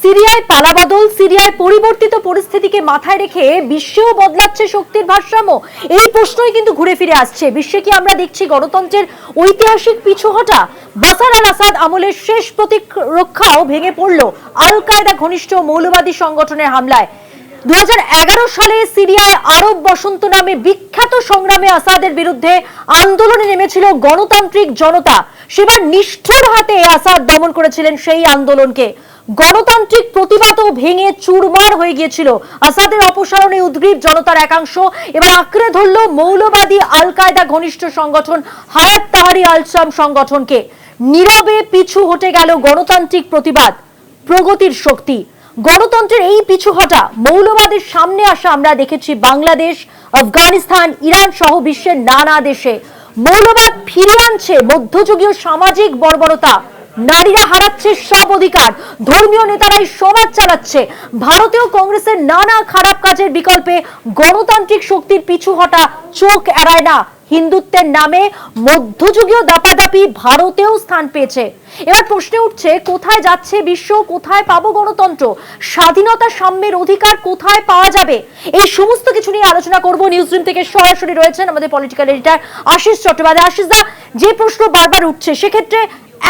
সিরিয়ায় পালাবদল, সিরিয়ায় পরিবর্তিত পরিস্থিতিকে মাথায় রেখে বিশ্বেও বদলাচ্ছে শক্তির ভারসাম্য। এই প্রশ্নই কিন্তু ঘুরে ফিরে আসছে। বিশ্বে কি আমরা দেখছি গণতন্ত্রের ঐতিহাসিক পিছুহটা? বাশার আল আসাদ আমলের শেষ প্রতিরক্ষাও ভেঙে পড়ল আল কায়দা ঘনিষ্ঠ মৌলবাদী সংগঠনের হামলায়। 2011 সালে সিরিয়ায় আরব বসন্ত নামে বিখ্যাত সংগ্রামে আসাদের বিরুদ্ধে আন্দোলনে নেমেছিল গণতান্ত্রিক জনতা। সেবার নিষ্ঠুর হাতে আসাদ দমন করেছিলেন সেই আন্দোলনকে। গণতান্ত্রিক প্রতিবাদও ভেঙে চুরমার হয়ে গিয়েছিল। আসাদের অপসারণে উদ্গ্রীব জনতার একাংশ এবার আঁকড়ে ধরল মৌলবাদী আল কায়দা ঘনিষ্ঠ সংগঠন হায়াত তাহরির আল-শাম সংগঠনকে। নীরবে পিছু হটে গেল গণতান্ত্রিক প্রতিবাদ, প্রগতির শক্তি। গণতন্ত্রের এই পিছুহটা মৌলবাদের সামনে আসা আমরা দেখেছি বাংলাদেশ, আফগানিস্তান, ইরান সহ বিশ্বের নানা দেশে। মৌলবাদ ফিরিয়ে আনছে মধ্যযুগীয় সামাজিক বর্বরতা, নারীরা হারাচ্ছে সব অধিকার, ধর্মীয় নেতারাই সমাজ চালাচ্ছে। ভারতেও কংগ্রেসের নানা খারাপ কাজের বিকল্পে গণতান্ত্রিক শক্তির পিছু হটা চোখ এড়ায় না। হিন্দুত্বের নামে মধ্যযুগীয় দাপাদাপি ভারতেও স্থান পেয়েছে। এবার প্রশ্ন উঠছে, কোথায় যাচ্ছে বিশ্ব? কোথায় পাবো গণতন্ত্র? স্বাধীনতা, সাম্যের অধিকার কোথায় পাওয়া যাবে? এই সমস্ত কিছু নিয়ে আলোচনা করব। নিউজরুম থেকে সরাসরি রয়েছেন আমাদের পলিটিক্যাল এডিটর আশিস চট্টোপাধ্যায়। আশিস দা, যে প্রশ্ন বারবার উঠছে সেক্ষেত্রে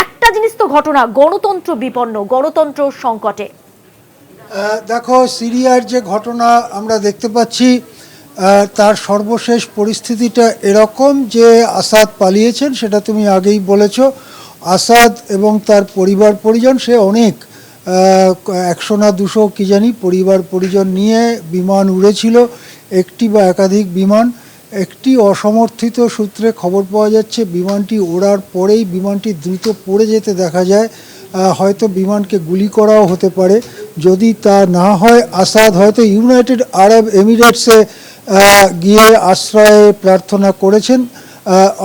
একটা জিনিস তো ঘটনা, গণতন্ত্র বিপন্ন, গণতন্ত্র সংকটে। দেখো, সিরিয়ার যে ঘটনা আমরা দেখতে পাচ্ছি তার সর্বশেষ পরিস্থিতিটা এরকম যে আসাদ পালিয়েছেন, সেটা তুমি আগেই বলেছ। আসাদ এবং তার পরিবার পরিজন, সে অনেক 100 না 200 কি জানি পরিবার পরিজন নিয়ে বিমান উড়েছিল, একটি বা একাধিক বিমান। একটি অসমর্থিত সূত্রে খবর পাওয়া যাচ্ছে বিমানটি ওড়ার পরেই বিমানটি দ্রুত পড়ে যেতে দেখা যায়। হয়তো বিমানকে গুলি করাও হতে পারে। যদি তা না হয়, আসাদ হয়তো ইউনাইটেড আরব এমিরেটসে গিয়ে আশ্রয়ে প্রার্থনা করেছেন।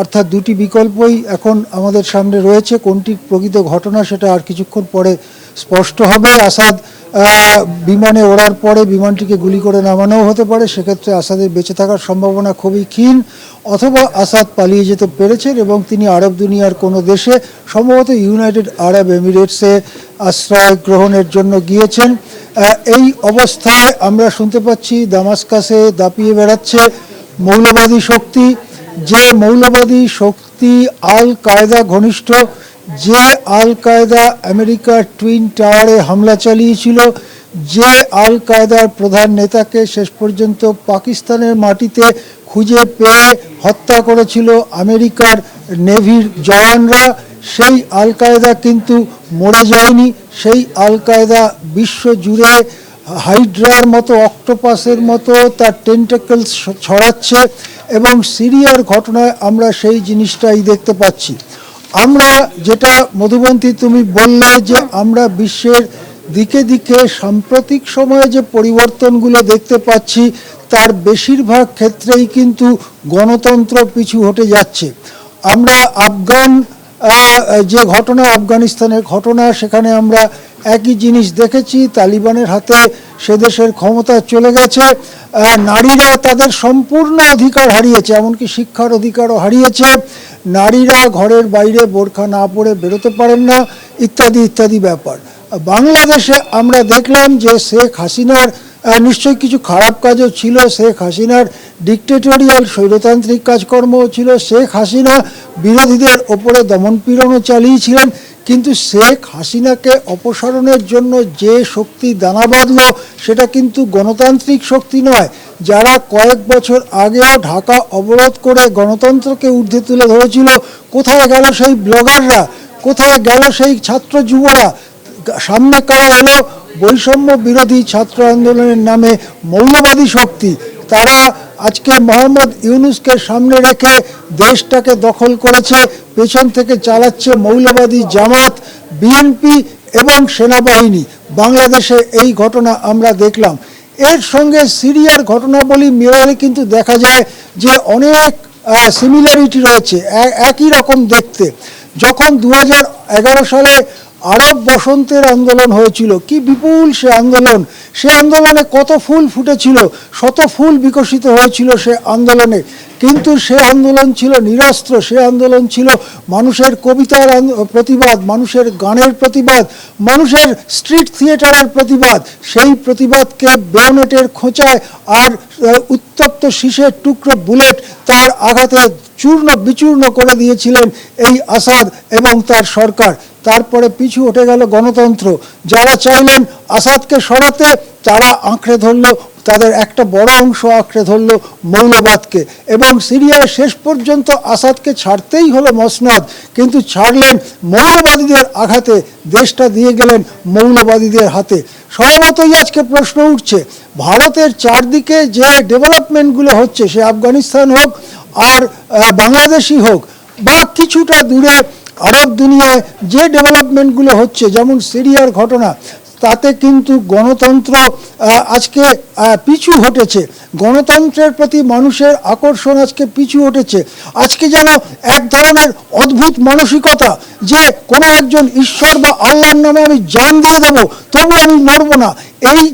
অর্থাৎ দুটি বিকল্পই এখন আমাদের সামনে রয়েছে। কোনটি প্রকৃত ঘটনা সেটা আর কিছুক্ষণ পরে স্পষ্ট হবে। আসাদ বিমানে ওড়ার পরে বিমানটিকে গুলি করে নামানোও হতে পারে, সেক্ষেত্রে আসাদের বেঁচে থাকার সম্ভাবনা খুবই ক্ষীণ। অথবা আসাদ পালিয়ে যেতে পেরেছেন এবং তিনি আরব দুনিয়ার কোনো দেশে, সম্ভবত ইউনাইটেড আরব এমিরেটসে আশ্রয় গ্রহণের জন্য গিয়েছেন। এই অবস্থায় আমরা শুনতে পাচ্ছি দামাস্কাসে দাপিয়ে বেড়াচ্ছে মৌলবাদী শক্তি। যে মৌলবাদী শক্তি আল কায়দা ঘনিষ্ঠ, যে আল কায়দা আমেরিকার টুইন টাওয়ারে হামলা চালিয়েছিল, যে আল কায়দার প্রধান নেতাকে শেষ পর্যন্ত পাকিস্তানের মাটিতে খুঁজে পেয়ে হত্যা করেছিল আমেরিকার নেভির জওয়ানরা, সেই আল কায়দা কিন্তু মরে যায়নি। সেই আল কায়দা বিশ্ব জুড়ে হাইড্রার মতো, অক্টোপাসের মতো তার টেন্টাকলস ছড়াচ্ছে এবং সিরিয়ার ঘটনায় আমরা সেই জিনিসটাই দেখতে পাচ্ছি। আমরা যেটা মধুবন্তী তুমি বললে যে আমরা বিশ্বের দিকে দিকে সাম্প্রতিক সময়ে যে পরিবর্তনগুলো দেখতে পাচ্ছি তার বেশিরভাগ ক্ষেত্রেই কিন্তু গণতন্ত্র পিছু হটে যাচ্ছে। আমরা যে ঘটনা, আফগানিস্তানের ঘটনা, সেখানে আমরা একই জিনিস দেখেছি। তালিবানের হাতে সে দেশের ক্ষমতা চলে গেছে। নারীরা তাদের সম্পূর্ণ অধিকার হারিয়েছে, এমনকি শিক্ষার অধিকারও হারিয়েছে। নারীরা ঘরের বাইরে বোরখা না পরে বেরোতে পারেন না, ইত্যাদি ইত্যাদি ব্যাপার। বাংলাদেশে আমরা দেখলাম যে শেখ হাসিনার নিশ্চয়ই কিছু খারাপ কাজও ছিল, শেখ হাসিনার ডিকটেটোরিয়াল স্বৈরতান্ত্রিক কাজকর্মও ছিল, শেখ হাসিনা বিরোধীদের ওপরে দমনপীড়নও চালিয়েছিলেন। কিন্তু শেখ হাসিনাকে অপসারণের জন্য যে শক্তি দানা বাঁধল সেটা কিন্তু গণতান্ত্রিক শক্তি নয়। যারা কয়েক বছর আগেও ঢাকা অবরোধ করে গণতন্ত্রকে ঊর্ধ্বে তুলে ধরেছিল, কোথায় গেল সেই ব্লগাররা? কোথায় গেল সেই ছাত্র যুবরা? সামনে কারা এলো? বৈষম্য বিরোধী ছাত্র আন্দোলনের নামে মৌলবাদী শক্তি। তারা আজকে মোহাম্মদ ইউনূসকে সামনে রেখে দেশটাকে দখল করেছে, পেছন থেকে চালাচ্ছে মৌলবাদী জামাত, বিএনপি এবং সেনাবাহিনী। বাংলাদেশে এই ঘটনা আমরা দেখলাম। এর সঙ্গে সিরিয়ার ঘটনাবলী মিলালে কিন্তু দেখা যায় যে অনেক সিমিলারিটি রয়েছে, একই রকম দেখতে। যখন 2011 সালে আরব বসন্তের আন্দোলন হয়েছিল, কি বিপুল সে আন্দোলন, সে আন্দোলনে কত ফুল ফুটেছিল, শত ফুল বিকশিত হয়েছিল সে আন্দোলনে, কিন্তু সে আন্দোলন ছিল নিরস্ত্র, সে আন্দোলন ছিল মানুষের কবিতার প্রতিবাদ, মানুষের গানের প্রতিবাদ, মানুষের স্ট্রিট থিয়েটারের প্রতিবাদ। সেই প্রতিবাদকে বেয়নেটের খোঁচায় আর উত্তপ্ত শীষের টুকরো বুলেট তার আঘাতে চূর্ণ বিচূর্ণ করে দিয়েছিলেন এই আসাদ এবং তার সরকার। তারপরে পিছু হটে গেল গণতন্ত্র। যারা চাইলেন আসাদকে সরাতে তারা আঁকড়ে ধরল, তাদের একটা বড় অংশ আঁকড়ে ধরল মৌলবাদকে, এবং সিরিয়ায় শেষ পর্যন্ত আসাদকে ছাড়তেই হলো মসনদ, কিন্তু ছাড়লেন মৌলবাদীদের আঘাতে, দেশটা দিয়ে গেলেন মৌলবাদীদের হাতে। স্বভাবতই আজকে প্রশ্ন উঠছে, ভারতের চারদিকে যে ডেভেলপমেন্টগুলো হচ্ছে, সে আফগানিস্তান হোক আর বাংলাদেশই হোক, বা কিছুটা দূরে আরব দুনিয়ায় যে ডেভেলপমেন্টগুলো হচ্ছে, যেমন সিরিয়ার ঘটনা, তাতে কিন্তু গণতন্ত্র আজকে পিছু হটেছে, গণতন্ত্রের প্রতি মানুষের আকর্ষণ আজকে পিছু হটেছে। আজকে যেন এক ধরনের অদ্ভুত মানসিকতা যে কোনো একজন ঈশ্বর বা আল্লাহর নামে আমি জান দিয়ে দেবো, তবু আমি মরবো না, এই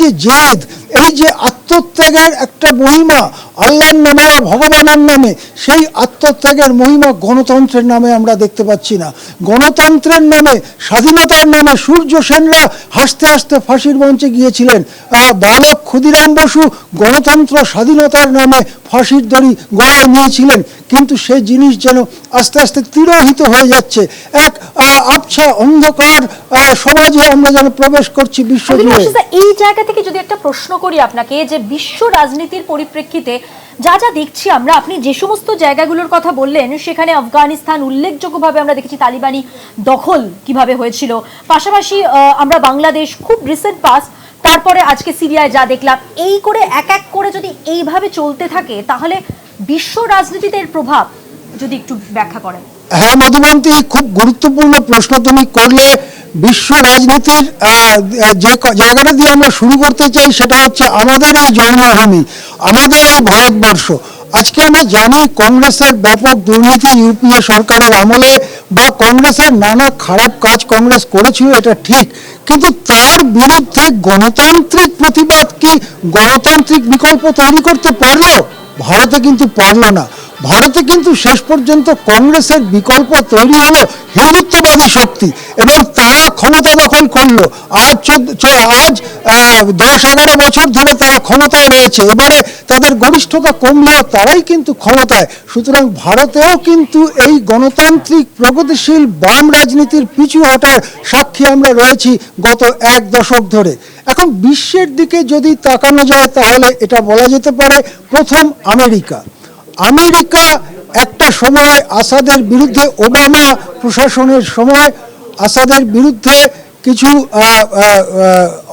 যে জেদ, এই যে আত্মত্যাগের একটা মহিমা আল্লাহর নামে বা ভগবানের নামে, সেই আত্মত্যাগের মহিমা গণতন্ত্রের নামে আমরা দেখতে পাচ্ছি না। গণতন্ত্রের নামে, স্বাধীনতার নামে সূর্য সেনরা হাসতে হাসতে ফাঁসির মঞ্চে গিয়েছিলেন, বালক ক্ষুদিরাম বসু গণতন্ত্র স্বাধীনতার নামে ফাঁসির দড়ি গলায় নিয়েছিলেন, কিন্তু সে জিনিস যেন আস্তে আস্তে তিরোহিত হয়ে যাচ্ছে। এক আবছা অন্ধকার সমাজে আমরা যেন প্রবেশ করছি বিশ্বজুড়ে। এই জায়গা থেকে যদি একটা প্রশ্ন করি আপনাকে, যে বিশ্ব রাজনীতির পরিপ্রেক্ষিতে যা যা দেখছি আমরা, আপনি যে সমস্ত জায়গাগুলোর কথা বললেন, সেখানে আফগানিস্তান উল্লেখযোগ্যভাবে আমরা দেখেছি তালিবানি দখল কিভাবে হয়েছিল, পাশাপাশি আমরা বাংলাদেশ খুব রিসেন্ট পাস, তারপরে আজকে সিরিয়ায় যা দেখলাম, এই করে এক এক করে যদি এইভাবে চলতে থাকে, তাহলে বিশ্ব রাজনীতিতে এর প্রভাব যদি একটু ব্যাখ্যা করেন। হ্যাঁ মধুমন্তী, খুব গুরুত্বপূর্ণ প্রশ্ন তুমি করলে। বিশ্ব রাজনীতির যে জায়গাটা দিয়ে আমরা শুরু করতে চাই, সেটা হচ্ছে আমাদের এই জন্মভূমি, আমাদের এই ভারতবর্ষ। আজকে আমরা জানি কংগ্রেসের ব্যাপক দুর্নীতি ইউপিএ সরকারের আমলে, বা কংগ্রেসের নানা খারাপ কাজ কংগ্রেস করেছিল, এটা ঠিক, কিন্তু তার বিরুদ্ধে গণতান্ত্রিক প্রতিবাদ কি গণতান্ত্রিক বিকল্প তৈরি করতে পারলো? ভারতে কিন্তু পারল না। ভারতে কিন্তু শেষ পর্যন্ত কংগ্রেসের বিকল্প তৈরি হলো হিন্দুত্ববাদী শক্তি, এবং তারা ক্ষমতা দখল করলো। আজ 10-11 বছর ধরে তারা ক্ষমতায় রয়েছে, এবারে তাদের গরিষ্ঠতা কমলেও তারাই কিন্তু ক্ষমতায়। সুতরাং ভারতেও কিন্তু এই গণতান্ত্রিক প্রগতিশীল বাম রাজনীতির পিছু হটার সাক্ষী আমরা রয়েছি গত 1 দশক ধরে। এখন বিশ্বের দিকে যদি তাকানো যায়, তাহলে এটা বলা যেতে পারে, প্রথম আমেরিকা একটা সময় আসাদের বিরুদ্ধে, ওবামা প্রশাসনের সময় আসাদের বিরুদ্ধে কিছু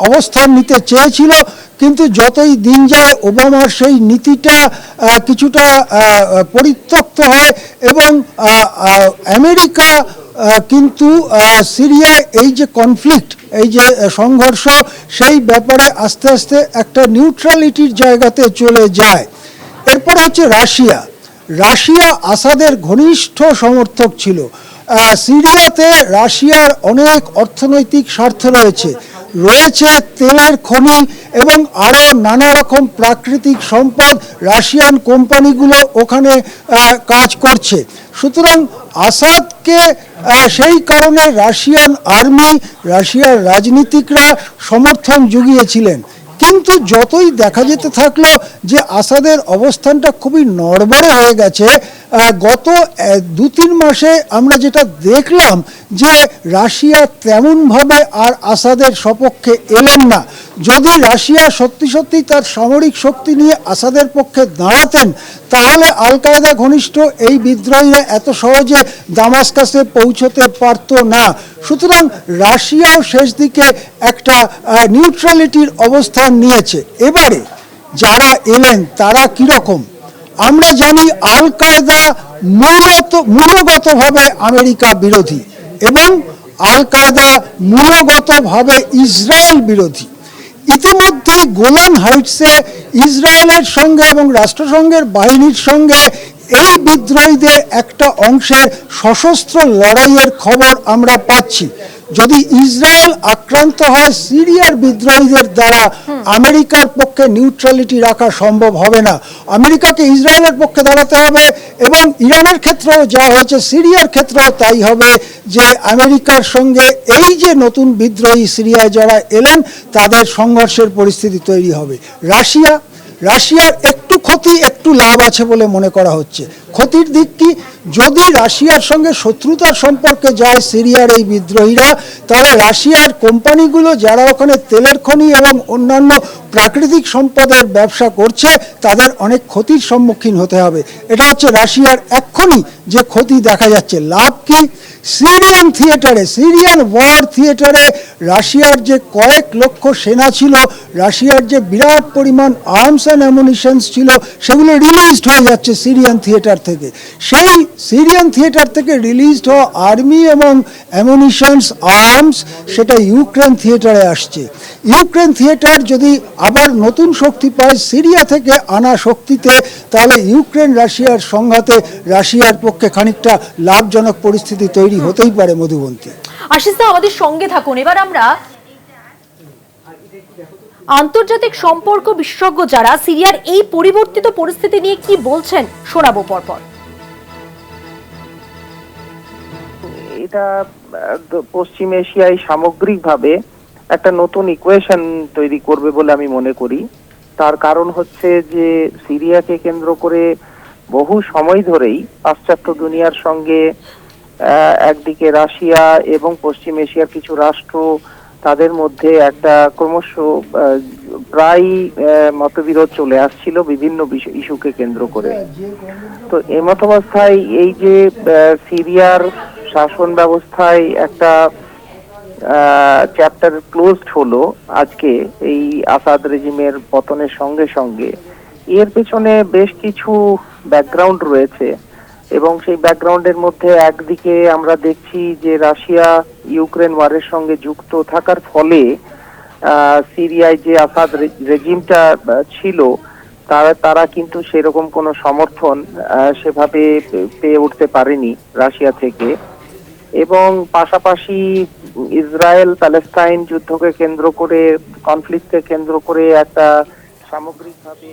অবস্থান নিতে চেয়েছিল, কিন্তু যতই দিন যায় ওবামার সেই নীতিটা কিছুটা পরিত্যক্ত হয়, এবং আমেরিকা কিন্তু সিরিয়ায় এই যে কনফ্লিক্ট, এই যে সংঘর্ষ, সেই ব্যাপারে আস্তে আস্তে একটা নিউট্রালিটির জায়গাতে চলে যায়। এরপরে হচ্ছে রাশিয়া আসাদের ঘনিষ্ঠ সমর্থক ছিল। সিরিয়াতে রাশিয়ার অনেক অর্থনৈতিক স্বার্থ রয়েছে তেলের খনি এবং আরও নানা রকম প্রাকৃতিক সম্পদ, রাশিয়ান কোম্পানিগুলো ওখানে কাজ করছে। সুতরাং আসাদকে সেই কারণে রাশিয়ান আর্মি, রাশিয়ার রাজনীতিকরা সমর্থন জুগিয়েছিলেন, কিন্তু যতই দেখা যেতে থাকলো যে আসাদের অবস্থানটা খুবই নড়বড়ে হয়ে গেছে, গত 2-3 মাসে আমরা যেটা দেখলাম যে রাশিয়া তেমনভাবে আর আসাদের সপক্ষে এলেন না। যদি রাশিয়া সত্যি সত্যি তার সামরিক শক্তি নিয়ে আসাদের পক্ষে দাঁড়াতেন, তাহলে আল কায়দা ঘনিষ্ঠ এই বিদ্রোহীরা এত সহজে দামাস্কাসে পৌঁছতে পারত না। সুতরাং রাশিয়াও শেষ দিকে একটা নিউট্রালিটির অবস্থান নিয়েছে। এবারে যারা এলেন তারা কীরকম? আমরা জানি আল কায়দা মূলগতভাবে আমেরিকা বিরোধী, এবং আল কায়দা মূলগতভাবে ইসরায়েল বিরোধী। ইতিমধ্যে গোলান হাইটসে ইসরায়েলের সঙ্গে এবং রাষ্ট্রসংঘের বাহিনীর সঙ্গে এই বিদ্রোহীদের একটা অংশের সশস্ত্র লড়াইয়ের খবর আমরা পাচ্ছি। যদি ইসরায়েল আক্রান্ত হয় সিরিয়ার বিদ্রোহীদের দ্বারা আমেরিকার পক্ষে নিউট্রালিটি রাখা সম্ভব হবে না। আমেরিকাকে ইসরায়েলের পক্ষে দাঁড়াতে হবে, এবং ইরানের ক্ষেত্রেও যা হয়েছে সিরিয়ার ক্ষেত্রেও তাই হবে, যে আমেরিকার সঙ্গে এই যে নতুন বিদ্রোহী সিরিয়ায় যারা এলেন তাদের সংঘর্ষের পরিস্থিতি তৈরি হবে। রাশিয়ার একটু ক্ষতি একটু লাভ আছে বলে মনে করা হচ্ছে। ক্ষতির দিক কি, যদি রাশিয়ার সঙ্গে শত্রুতার সম্পর্কে যায় সিরিয়ার এই বিদ্রোহীরা, তাহলে রাশিয়ার কোম্পানিগুলো যারা ওখানে তেলের খনি এবং অন্যান্য প্রাকৃতিক সম্পদের ব্যবসা করছে তাদের অনেক ক্ষতির সম্মুখীন হতে হবে। এটা হচ্ছে রাশিয়ার এক্ষুনি যে ক্ষতি দেখা যাচ্ছে। লাভ কি, সিরিয়ান ওয়ার থিয়েটারে রাশিয়ার যে কয়েক লক্ষ সেনা ছিল, রাশিয়ার যে বিরাট পরিমাণ আর্মস অ্যান্ড অ্যামুনিশনস ছিল, সেগুলো রিলিজড হয়ে যাচ্ছে সিরিয়ান থিয়েটার থেকে। সেই সিরিয়ান থিয়েটার থেকে রিলিজড হওয়া আর্মি এবং অ্যামুনিশনস আর্মস সেটা ইউক্রেন থিয়েটারে আসছে। ইউক্রেন থিয়েটার যদি আবার নতুন শক্তি পায় সিরিয়া থেকে আনা শক্তিতে, তাহলে ইউক্রেন রাশিয়ার সংঘাতে রাশিয়ার পক্ষে খানিকটা লাভজনক পরিস্থিতি তৈরি হতেই পারে। মধুবন্তী, আশিস দা আমাদের সঙ্গে থাকুন। এবার আমরা আন্তর্জাতিক সম্পর্ক বিশেষজ্ঞ যারা সিরিয়ার এই পরিবর্তিত পরিস্থিতি নিয়ে কি বলছেন শোনাবো পরপর। এটা পশ্চিম এশিয়ায় সামগ্রিকভাবে একটা নতুন ইকুয়েশন তৈরি করবে বলে আমি মনে করি। তার কারণ হচ্ছে যে সিরিয়াকে কেন্দ্র করে বহু সময় ধরেই পাশ্চাত্য দুনিয়ার সঙ্গে একদিকে রাশিয়া এবং পশ্চিম এশিয়ার কিছু রাষ্ট্র, তাদের মধ্যে একটা ক্রমশ প্রায় মতবিরোধ চলে আসছিল বিভিন্ন ইস্যুকে কেন্দ্র করে। তো এমতাবস্থায় এই যে সিরিয়ার শাসন ব্যবস্থায় একটা চ্যাপ্টার ক্লোজড হলো আজকে এই আসাদ রেজিমের পতনের সঙ্গে সঙ্গে, এর পেছনে বেশ কিছু ব্যাকগ্রাউন্ড রয়েছে। এবং সেই ব্যাকগ্রাউন্ডের মধ্যে একদিকে আমরা দেখছি যে রাশিয়া ইউক্রেন ওয়ারের সঙ্গে যুক্ত থাকার ফলে সিরিয়ায় যে আসাদ রেজিমটা ছিল তারা কিন্তু সেরকম কোনো সমর্থন সেভাবে পেয়ে উঠতে পারেনি রাশিয়া থেকে। এবং পাশাপাশি ইসরায়েল প্যালেস্টাইন যুদ্ধকে কেন্দ্র করে, কনফ্লিক্টকে কেন্দ্র করে একটা সামগ্রিকভাবে